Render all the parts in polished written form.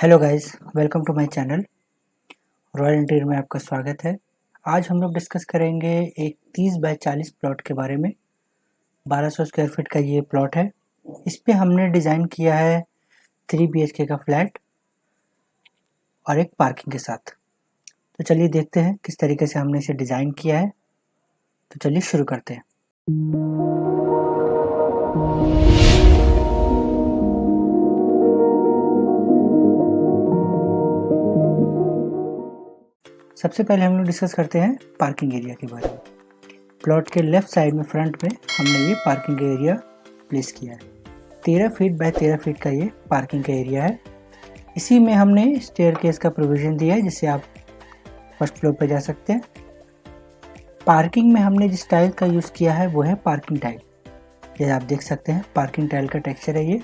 Hello guys, welcome to my channel. Royal Interior में आपका स्वागत है। आज हम लोग डिस्कस करेंगे एक 30 बाय 40 प्लॉट के बारे में। 1200 स्क्वायर फीट का ये प्लॉट है। इस पे हमने डिज़ाइन किया है 3 BHK का फ्लैट और एक पार्किंग के साथ। तो चलिए देखते हैं किस तरीके से हमने इसे डिज़ाइन किया है। तो चलिए शुरू करते हैं। सबसे पहले हम लोग डिस्कस करते हैं पार्किंग एरिया के बारे में। प्लॉट के लेफ्ट साइड में फ्रंट में हमने ये पार्किंग एरिया प्लेस किया है। 13 फीट बाय 13 फीट का ये पार्किंग का एरिया है। इसी में हमने स्टेयरकेस का प्रोविज़न दिया है जिससे आप फर्स्ट फ्लोर पर जा सकते हैं। पार्किंग में हमने जिस टाइल का यूज़ किया है वो है पार्किंग टाइल। ये आप देख सकते हैं पार्किंग टाइल का टेक्सचर है ये।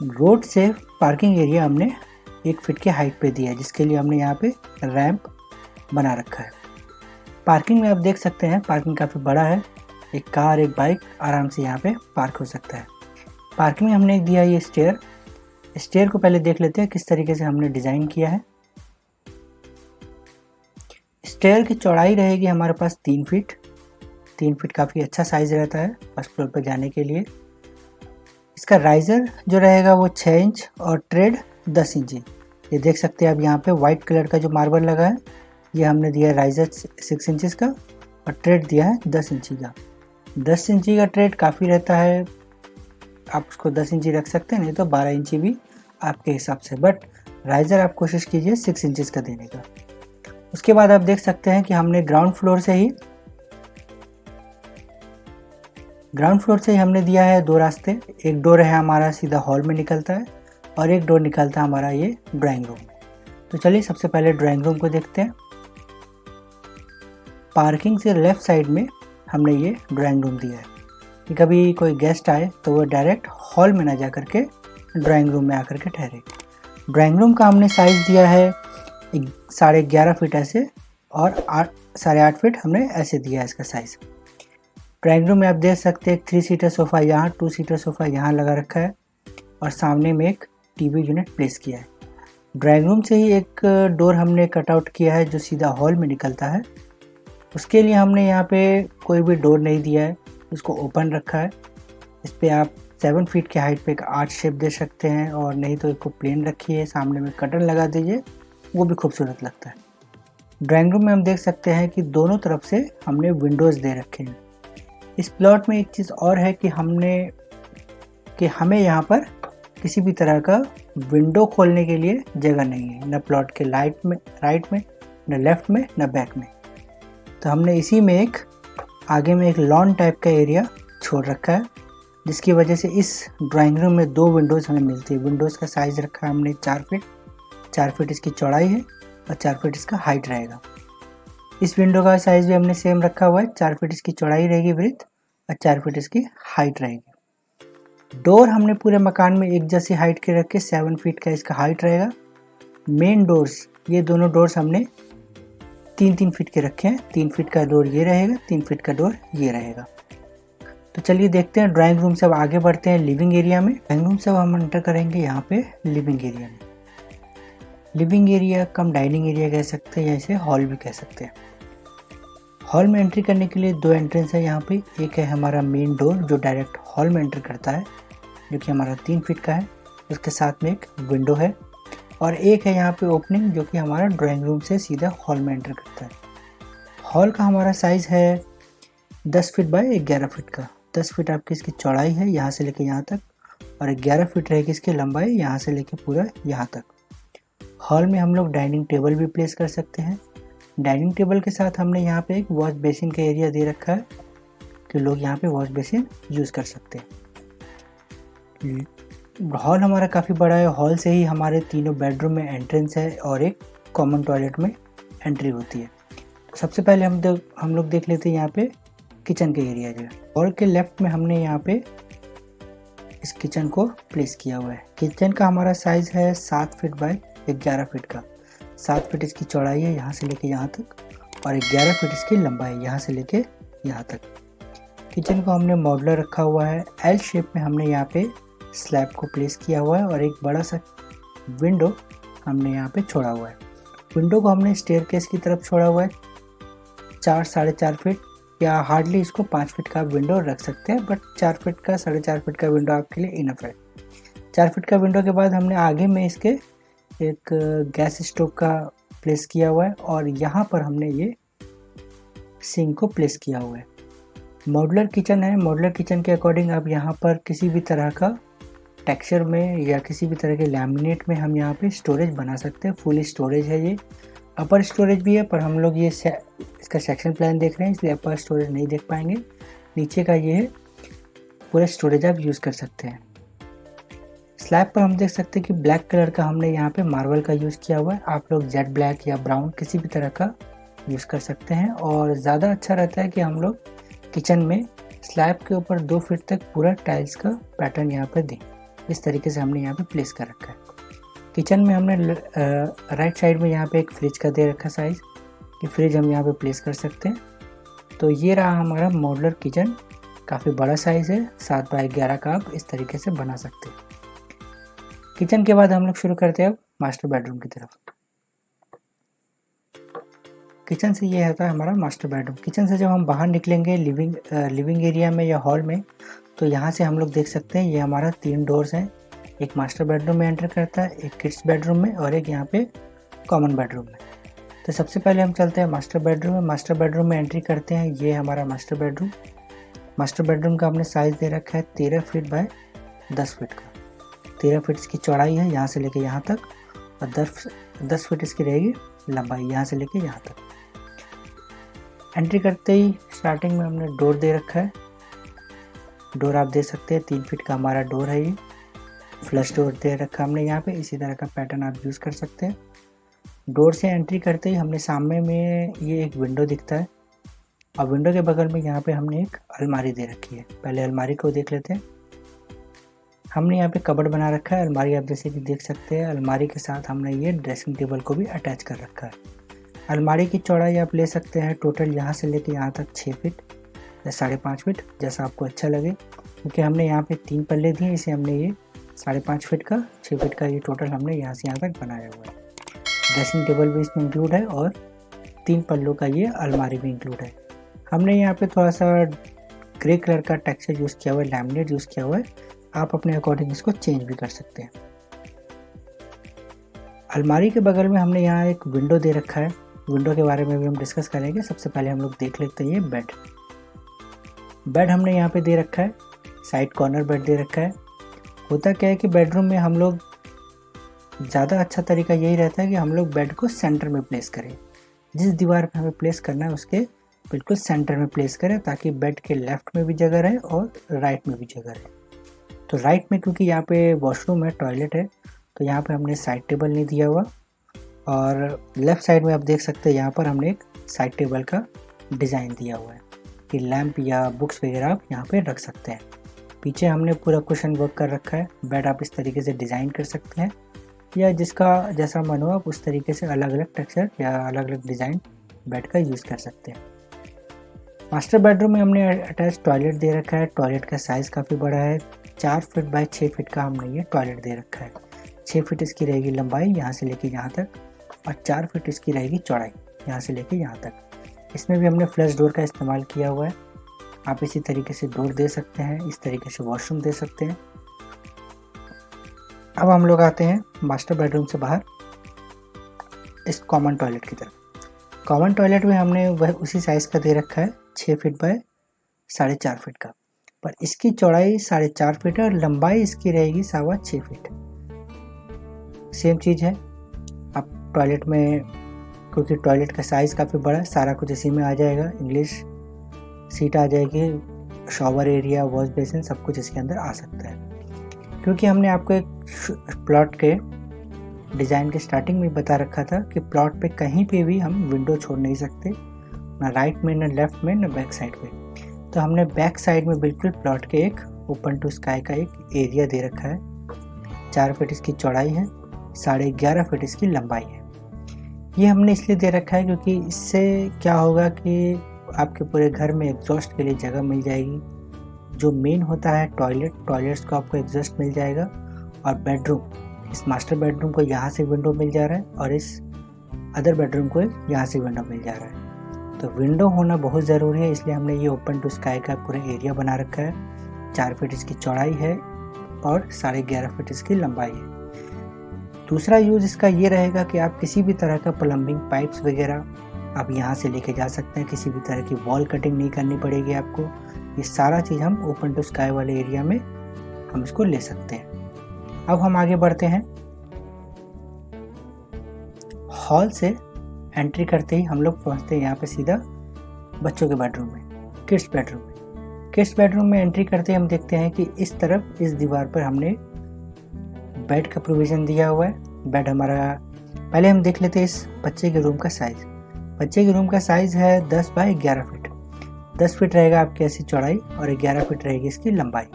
रोड से पार्किंग एरिया हमने 1 फीट के हाइट पे दिया है जिसके लिए हमने यहाँ पे रैंप बना रखा है। पार्किंग में आप देख सकते हैं पार्किंग काफ़ी बड़ा है। एक कार एक बाइक आराम से यहाँ पे पार्क हो सकता है। पार्किंग में हमने दिया ये स्टेयर को पहले देख लेते हैं किस तरीके से हमने डिज़ाइन किया है। स्टेयर की चौड़ाई रहेगी हमारे पास 3 फीट। 3 फीट काफ़ी अच्छा साइज़ रहता है फर्स्ट फ्लोर पर जाने के लिए। इसका राइज़र जो रहेगा वो 6 इंच और ट्रेड 10 इंच। ये देख सकते हैं आप यहाँ पे वाइट कलर का जो मार्बल लगा है ये हमने दिया है राइज़र 6 इंचज़ का और ट्रेड दिया है 10 इंची का। 10 इंची का ट्रेड काफ़ी रहता है, आप उसको 10 इंची रख सकते हैं, नहीं तो 12 इंची भी आपके हिसाब से, बट राइज़र आप कोशिश कीजिए 6 इंचज़ का देने का। उसके बाद आप देख सकते हैं कि हमने ग्राउंड फ्लोर से ही हमने दिया है 2 रास्ते। एक डोर है हमारा सीधा हॉल में निकलता है और एक डोर निकलता है हमारा ये ड्राइंग रूम। तो चलिए सबसे पहले ड्राइंग रूम को देखते हैं। पार्किंग से लेफ़्ट साइड में हमने ये ड्राइंग रूम दिया है कि कभी कोई गेस्ट आए तो वो डायरेक्ट हॉल में ना जा कर के ड्राइंग रूम में आकर के ठहरे। ड्राइंग रूम का हमने साइज़ दिया है 11.5 फीट ऐसे और 8.5 फीट हमने ऐसे दिया है इसका साइज़। ड्राइंग रूम में आप देख सकते हैं 3 सीटर सोफ़ा यहाँ, 2 सीटर सोफ़ा यहाँ लगा रखा है और सामने में एक टीवी यूनिट प्लेस किया है। ड्राइंग रूम से ही एक डोर हमने कटआउट किया है जो सीधा हॉल में निकलता है। उसके लिए हमने यहाँ पे कोई भी डोर नहीं दिया है, इसको ओपन रखा है। इस पर आप 7 फीट के हाइट पे एक आर्च शेप दे सकते हैं और नहीं तो इसको प्लेन रखिए, सामने में कर्टन लगा दीजिए, वो भी खूबसूरत लगता है। ड्राइंग रूम में हम देख सकते हैं कि दोनों तरफ से हमने विंडोज़ दे रखे हैं। इस प्लॉट में एक चीज़ और है कि हमें यहाँ पर किसी भी तरह का विंडो खोलने के लिए जगह नहीं है, न प्लॉट के राइट में, न लेफ़्ट में, न बैक में। तो हमने इसी में आगे में एक लॉन टाइप का एरिया छोड़ रखा है जिसकी वजह से इस ड्राइंग रूम में 2 विंडोज़ हमें मिलती है। विंडोज़ का साइज़ रखा है हमने 4 फीट इसकी चौड़ाई है और 4 फीट इसका हाइट रहेगा। इस विंडो का साइज़ भी हमने सेम रखा हुआ है, 4 फीट इसकी चौड़ाई रहेगी विड्थ और 4 फीट इसकी हाइट रहेगी। डोर हमने पूरे मकान में एक जैसी हाइट के रख के 7 फीट का इसका हाइट रहेगा। मेन डोर्स, ये दोनों डोर्स हमने 3-3 फीट के रखे हैं। 3 फीट का डोर ये रहेगा, 3 फीट का डोर ये रहेगा। तो चलिए देखते हैं ड्राइंग रूम से अब आगे बढ़ते हैं लिविंग एरिया में। ड्राइंग रूम से अब हम एंटर करेंगे यहाँ पे लिविंग एरिया में। लिविंग एरिया कम डाइनिंग एरिया कह सकते हैं या इसे हॉल भी कह सकते हैं। हॉल में एंट्री करने के लिए 2 एंट्रेंस है यहाँ पे। एक है हमारा मेन डोर जो डायरेक्ट हॉल में एंटर करता है जो कि हमारा 3 फीट का है, उसके साथ में एक विंडो है और एक है यहाँ पे ओपनिंग जो कि हमारा ड्राइंग रूम से सीधा हॉल में एंटर करता है। हॉल का हमारा साइज़ है 10 फीट बाय 11 फीट का। 10 फीट आपकी इसकी चौड़ाई है यहाँ से लेके यहाँ तक और 11 फीट रहेगी इसकी लंबाई यहाँ से लेके पूरा यहाँ तक। हॉल में हम लोग डाइनिंग टेबल भी प्लेस कर सकते हैं। डाइनिंग टेबल के साथ हमने यहाँ पे एक वॉश बेसिन का एरिया दे रखा है कि लोग यहाँ पे वॉश बेसिन यूज़ कर सकते हैं। हॉल हमारा काफ़ी बड़ा है। हॉल से ही हमारे तीनों बेडरूम में एंट्रेंस है और एक कॉमन टॉयलेट में एंट्री होती है। तो सबसे पहले हम लोग देख लेते हैं यहाँ पे किचन का एरिया जो है। हॉल के लेफ्ट में हमने यहाँ पे इस किचन को प्लेस किया हुआ है। किचन का हमारा साइज़ है 7 फीट बाय 11 फीट का। 7 फीट इसकी चौड़ाई है यहाँ से लेके यहाँ तक और 11 फीट इसकी लंबाई यहाँ से लेके यहाँ तक। किचन को हमने मॉड्यूलर रखा हुआ है। एल शेप में हमने यहाँ पे स्लैब को प्लेस किया हुआ है और एक बड़ा सा विंडो हमने यहाँ पे छोड़ा हुआ है। विंडो को हमने स्टेयरकेस की तरफ छोड़ा हुआ है 4-4.5 फीट, या हार्डली इसको 5 फीट का आप विंडो रख सकते हैं, बट 4 फीट का 4.5 फीट का विंडो आपके लिए इनफ है। 4 फीट का विंडो के बाद हमने आगे में इसके एक गैस स्टोव का प्लेस किया हुआ है और यहाँ पर हमने ये सिंक को प्लेस किया हुआ है। मॉड्यूलर किचन है। मॉड्यूलर किचन के अकॉर्डिंग आप यहाँ पर किसी भी तरह का टेक्सचर में या किसी भी तरह के लैमिनेट में हम यहाँ पे स्टोरेज बना सकते हैं। फुल स्टोरेज है ये, अपर स्टोरेज भी है, पर हम लोग ये इसका सेक्शन प्लान देख रहे हैं इसलिए अपर स्टोरेज नहीं देख पाएंगे। नीचे का ये है, पूरा स्टोरेज आप यूज़ कर सकते हैं। स्लैब पर हम देख सकते हैं कि ब्लैक कलर का हमने यहाँ पे मार्बल का यूज़ किया हुआ है। आप लोग जेट ब्लैक या ब्राउन किसी भी तरह का यूज़ कर सकते हैं और ज़्यादा अच्छा रहता है कि हम लोग किचन में स्लैब के ऊपर 2 फीट तक पूरा टाइल्स का पैटर्न यहाँ पर दें। इस तरीके से हमने यहाँ पे प्लेस कर रखा है। किचन में हमने राइट साइड में यहाँ पे एक फ्रिज का दे रखा साइज़, कि फ्रिज हम यहाँ पे प्लेस कर सकते हैं। तो ये रहा हमारा मॉड्यूलर किचन। काफ़ी बड़ा साइज़ है, 7x11 का आप इस तरीके से बना सकते हैं। किचन के बाद हम लोग शुरू करते हैं अब मास्टर बेडरूम की तरफ। किचन से ये होता है हमारा मास्टर बेडरूम। किचन से जब हम बाहर निकलेंगे लिविंग एरिया में या हॉल में, तो यहाँ से हम लोग देख सकते हैं ये हमारा 3 डोर्स हैं। एक मास्टर बेडरूम में एंटर करता है, एक किड्स बेडरूम में और एक यहाँ पे कॉमन बेडरूम में। तो सबसे पहले हम चलते हैं मास्टर बेडरूम में। मास्टर बेडरूम में एंट्री करते हैं, ये हमारा मास्टर बेडरूम। मास्टर बेडरूम का हमने साइज़ दे रखा है 13 फीट बाय 10 फीट का। 13 फीट इसकी चौड़ाई है यहाँ से लेके यहाँ तक, और 10 फीट इसकी रहेगी लंबाई यहाँ से लेके यहाँ तक। एंट्री करते ही स्टार्टिंग में हमने डोर दे रखा है। डोर आप दे सकते हैं 3 फीट का हमारा डोर है ये। फ्लश डोर दे रखा हमने यहाँ पे, इसी तरह का पैटर्न आप यूज़ कर सकते हैं। डोर से एंट्री करते ही हमने सामने में ये एक विंडो दिखता है और विंडो के बगल में यहाँ पे हमने एक अलमारी दे रखी है। पहले अलमारी को देख लेते हैं। हमने यहाँ पे कबर्ड बना रखा है। अलमारी आप जैसे कि देख सकते हैं, अलमारी के साथ हमने ये ड्रेसिंग टेबल को भी अटैच कर रखा है। अलमारी की चौड़ाई आप ले सकते हैं टोटल यहाँ से लेके यहाँ तक 6 फीट या 5.5 फीट, जैसा आपको अच्छा लगे, क्योंकि हमने यहाँ पे 3 पल्ले दिए, इसे हमने ये 5.5 फीट का 6 फीट का ये टोटल हमने यहाँ से यहाँ तक बनाया हुआ है। ड्रेसिंग टेबल भी इसमें इंक्लूड है और 3 पल्लों का ये अलमारी भी इंक्लूड है। हमने यहाँ पे थोड़ा सा ग्रे कलर का टेक्सचर यूज़ किया हुआ है, लैमिनेट यूज़ किया हुआ है। आप अपने अकॉर्डिंग इसको चेंज भी कर सकते हैं। अलमारी के बगल में हमने यहाँ एक विंडो दे रखा है। विंडो के बारे में भी हम डिस्कस करेंगे। सबसे पहले हम लोग देख लेते हैं ये बेड हमने यहाँ पे दे रखा है। साइड कॉर्नर बेड दे रखा है। होता क्या है कि बेडरूम में हम लोग ज़्यादा अच्छा तरीका यही रहता है कि हम लोग बेड को सेंटर में प्लेस करें। जिस दीवार पे हमें प्लेस करना है उसके बिल्कुल सेंटर में प्लेस करें, ताकि बेड के लेफ़्ट में भी जगह रहे और राइट में भी जगह रहे। तो राइट में क्योंकि यहाँ पे वॉशरूम है, टॉयलेट है, तो यहाँ पे हमने साइड टेबल नहीं दिया हुआ, और लेफ़्ट साइड में आप देख सकते हैं यहाँ पर हमने एक साइड टेबल का डिज़ाइन दिया हुआ है कि लैंप या बुक्स वगैरह आप यहाँ पे रख सकते हैं। पीछे हमने पूरा कुशन वर्क कर रखा है। बेड आप इस तरीके से डिज़ाइन कर सकते हैं, या जिसका जैसा मन हो आप उस तरीके से अलग अलग टेक्सचर या अलग अलग डिज़ाइन बेड का यूज़ कर सकते हैं। मास्टर बेडरूम में हमने अटैच टॉयलेट दे रखा है। टॉयलेट का साइज़ काफ़ी बड़ा है, 4 फीट बाय 6 फीट का हमने ये टॉयलेट दे रखा है। 6 फीट इसकी रहेगी लंबाई यहाँ से लेके यहाँ तक, और 4 फीट इसकी रहेगी चौड़ाई यहाँ से लेके यहाँ तक। इसमें भी हमने फ्लश डोर का इस्तेमाल किया हुआ है। आप इसी तरीके से डोर दे सकते हैं, इस तरीके से वॉशरूम दे सकते हैं। अब हम लोग आते हैं मास्टर बेडरूम से बाहर इस कॉमन टॉयलेट की तरफ। कॉमन टॉयलेट में हमने वह उसी साइज़ का दे रखा है, 6 फीट बाय 4.5 फीट का, पर इसकी चौड़ाई 4.5 फीट है और लंबाई इसकी रहेगी 6.25 फीट। सेम चीज़ है। आप टॉयलेट में, क्योंकि टॉयलेट का साइज़ काफ़ी बड़ा है, सारा कुछ इसी में आ जाएगा। इंग्लिश सीट आ जाएगी, शॉवर एरिया, वॉश बेसिन, सब कुछ इसके अंदर आ सकता है। क्योंकि हमने आपको एक प्लॉट के डिज़ाइन के स्टार्टिंग में बता रखा था कि प्लॉट पे कहीं पे भी हम विंडो छोड़ नहीं सकते, ना राइट में, ना लेफ़्ट में, ना बैक साइड पे। तो हमने बैक साइड में बिल्कुल प्लॉट के एक ओपन टू स्काई का एक एरिया दे रखा है। 4 फीट इसकी चौड़ाई है, 11.5 फीट इसकी लंबाई है। ये हमने इसलिए दे रखा है क्योंकि इससे क्या होगा कि आपके पूरे घर में एग्जॉस्ट के लिए जगह मिल जाएगी। जो मेन होता है टॉयलेट्स को आपको एग्जॉस्ट मिल जाएगा, और बेडरूम इस मास्टर बेडरूम को यहाँ से विंडो मिल जा रहा है और इस अदर बेडरूम को यहाँ से विंडो मिल जा रहा है। तो विंडो होना बहुत ज़रूरी है, इसलिए हमने ये ओपन टू स्काई का पूरा एरिया बना रखा है। 4 फीट इसकी चौड़ाई है और 11.5 फीट इसकी लंबाई है। दूसरा यूज़ इसका ये रहेगा कि आप किसी भी तरह का प्लम्बिंग पाइप्स वगैरह आप यहाँ से लेके जा सकते हैं। किसी भी तरह की वॉल कटिंग नहीं करनी पड़ेगी आपको। ये सारा चीज़ हम ओपन टू स्काई वाले एरिया में हम इसको ले सकते हैं। अब हम आगे बढ़ते हैं। हॉल से एंट्री करते ही हम लोग पहुँचते हैं यहाँ पे सीधा बच्चों के बेडरूम में, किड्स बेडरूम में। किड्स बेडरूम में एंट्री करते ही हम देखते हैं कि इस तरफ इस दीवार पर हमने बेड का प्रोविज़न दिया हुआ है। बेड हमारा, पहले हम देख लेते हैं इस बच्चे के रूम का साइज़। बच्चे के रूम का साइज़ है 10 बाई 11 फीट। 10 फीट रहेगा आपकी ऐसी चौड़ाई और 11 फीट रहेगी इसकी लंबाई।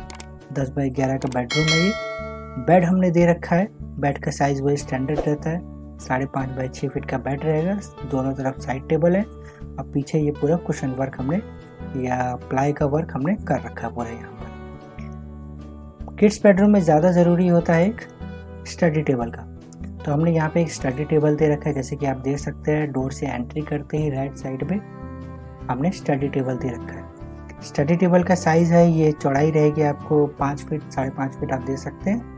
10 बाई 11 का बेडरूम है ये। बेड हमने दे रखा है, बेड का साइज़ वही स्टैंडर्ड रहता है। 5.5 बाई 6 फीट का बेड रहेगा। दोनों तरफ साइड टेबल है और पीछे ये पूरा कुशन वर्क हमने या प्लाई का वर्क हमने कर रखा है पूरा यहाँ पर। किड्स बेडरूम में ज़्यादा ज़रूरी होता है एक स्टडी टेबल का, तो हमने यहाँ पे एक स्टडी टेबल दे रखा है। जैसे कि आप देख सकते हैं, डोर से एंट्री करते ही राइट साइड में हमने स्टडी टेबल दे रखा है। स्टडी टेबल का साइज़ है, ये चौड़ाई रहेगी आपको 5 फीट 5.5 फीट आप दे सकते हैं।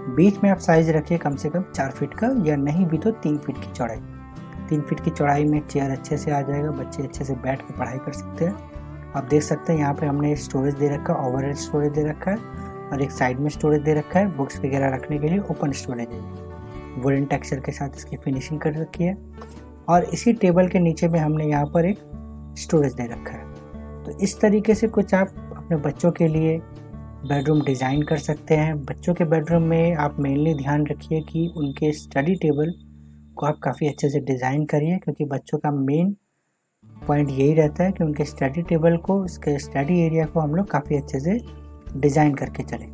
बीच में आप साइज़ रखिए कम से कम 4 फीट का, या नहीं भी तो 3 फीट की चौड़ाई। 3 फीट की चौड़ाई में चेयर अच्छे से आ जाएगा, बच्चे अच्छे से बैठ के पढ़ाई कर सकते हैं। आप देख सकते हैं यहाँ पे हमने स्टोरेज दे रखा है, ओवरहेड स्टोरेज दे रखा है और एक साइड में स्टोरेज दे रखा है। बुक्स वगैरह रखने के लिए ओपन स्टोरेज है। वुडन टेक्सचर के साथ इसकी फिनिशिंग कर रखी है और इसी टेबल के नीचे में हमने यहाँ पर एक स्टोरेज दे रखा है। तो इस तरीके से कुछ आप अपने बच्चों के लिए बेडरूम डिज़ाइन कर सकते हैं। बच्चों के बेडरूम में आप मेनली ध्यान रखिए कि उनके स्टडी टेबल को आप काफ़ी अच्छे से डिज़ाइन करिए, क्योंकि बच्चों का मेन पॉइंट यही रहता है कि उनके स्टडी टेबल को, उसके स्टडी एरिया को हम लोग काफ़ी अच्छे से डिज़ाइन करके चलें।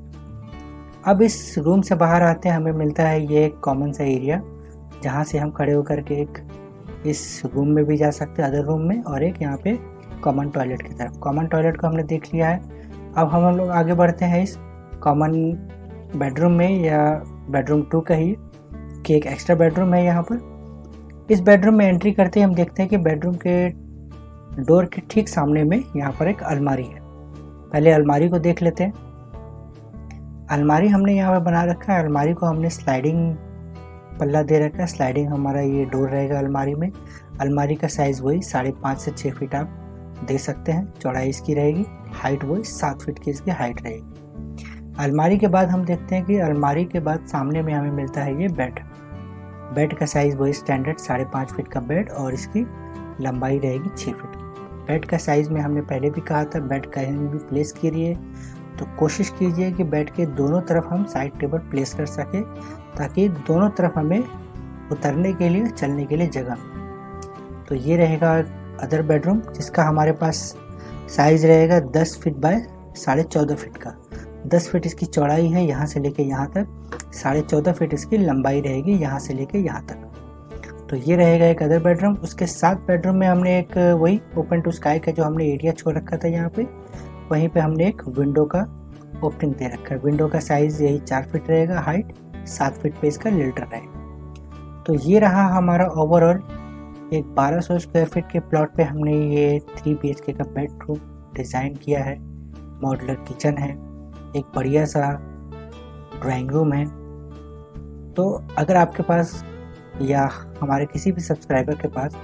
अब इस रूम से बाहर आते हैं, हमें मिलता है ये एक कॉमन सा एरिया, जहाँ से हम खड़े होकर के एक इस रूम में भी जा सकते हैं, अदर रूम में, और एक यहाँ पे कॉमन टॉयलेट की तरफ। कॉमन टॉयलेट को हमने देख लिया है। अब हम लोग आगे बढ़ते हैं इस कॉमन बेडरूम में, या बेडरूम 2 कहिए कि एक एक्स्ट्रा बेडरूम है यहाँ पर। इस बेडरूम में एंट्री करते ही हम देखते हैं कि बेडरूम के डोर के ठीक सामने में यहाँ पर एक अलमारी है। पहले अलमारी को देख लेते हैं। अलमारी हमने यहाँ पर बना रखा है। अलमारी को हमने स्लाइडिंग पल्ला दे रखा है। स्लाइडिंग हमारा ये डोर रहेगा अलमारी में। अलमारी का साइज़ वही 5.5 से 6 फीट आप दे सकते हैं, चौड़ाई इसकी रहेगी। हाइट वही 7 फीट की इसकी हाइट रहेगी। अलमारी के बाद हम देखते हैं कि अलमारी के बाद सामने में हमें मिलता है ये बेड। बेड का साइज़ वही स्टैंडर्ड 5.5 फीट का बेड और इसकी लंबाई रहेगी 6 फीट की। बेड का साइज़ में हमने पहले भी कहा था, बेड कहीं भी प्लेस करिए तो कोशिश कीजिए कि बेड के दोनों तरफ हम साइड टेबल प्लेस कर सकें, ताकि दोनों तरफ हमें उतरने के लिए, चलने के लिए जगह। तो ये रहेगा अदर बेडरूम, जिसका हमारे पास साइज़ रहेगा 10 फीट बाय 14.5 फीट का। 10 फीट इसकी चौड़ाई है यहाँ से लेके यहाँ तक, 14.5 फीट इसकी लंबाई रहेगी यहाँ से लेके यहाँ तक। तो ये रहेगा एक अदर बेडरूम। उसके साथ बेडरूम में हमने एक वही ओपन टू स्काई का जो हमने एरिया छोड़ रखा था यहाँ पे, वहीं पे हमने एक विंडो का ओपनिंग दे रखा है। विंडो का साइज़ यही 4 फीट रहेगा, हाइट 7 फीट पे इसका लिल्टर रहेगा। तो ये रहा हमारा ओवरऑल एक 1200 स्क्वायर फीट के प्लॉट पे हमने ये 3 BHK का बेडरूम डिज़ाइन किया है। मॉड्यूलर किचन है, एक बढ़िया सा ड्राइंग रूम है। तो अगर आपके पास या हमारे किसी भी सब्सक्राइबर के पास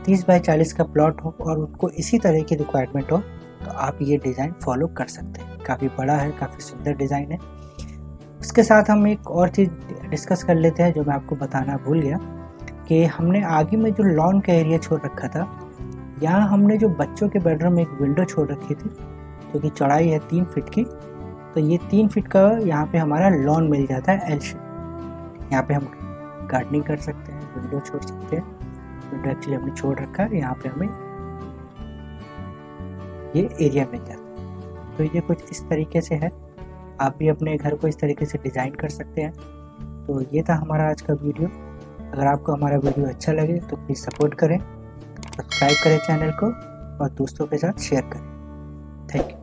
30 बाय 40 का प्लॉट हो और उनको इसी तरह की रिक्वायरमेंट हो, तो आप ये डिज़ाइन फॉलो कर सकते हैं। काफ़ी बड़ा है, काफ़ी सुंदर डिज़ाइन है। उसके साथ हम एक और चीज़ डिस्कस कर लेते हैं जो मैं आपको बताना भूल गया, कि हमने आगे में जो लॉन का एरिया छोड़ रखा था, यहाँ हमने जो बच्चों के बेडरूम में एक विंडो छोड़ रखी थी जो कि चौड़ाई है 3 फीट की। तो ये 3 फीट का यहाँ पे हमारा लॉन मिल जाता है एल शेप। यहाँ पे हम गार्डनिंग कर सकते हैं, विंडो छोड़ सकते हैं। विंडो एक्चुअली हमने छोड़ रखा है, यहाँ पे हमें ये एरिया मिल जाता है। तो ये कुछ इस तरीके से है। आप भी अपने घर को इस तरीके से डिज़ाइन कर सकते हैं। तो ये था हमारा आज का वीडियो। अगर आपको हमारा वीडियो अच्छा लगे तो प्लीज़ सपोर्ट करें, सब्सक्राइब करें चैनल को और दोस्तों के साथ शेयर करें। Thank you.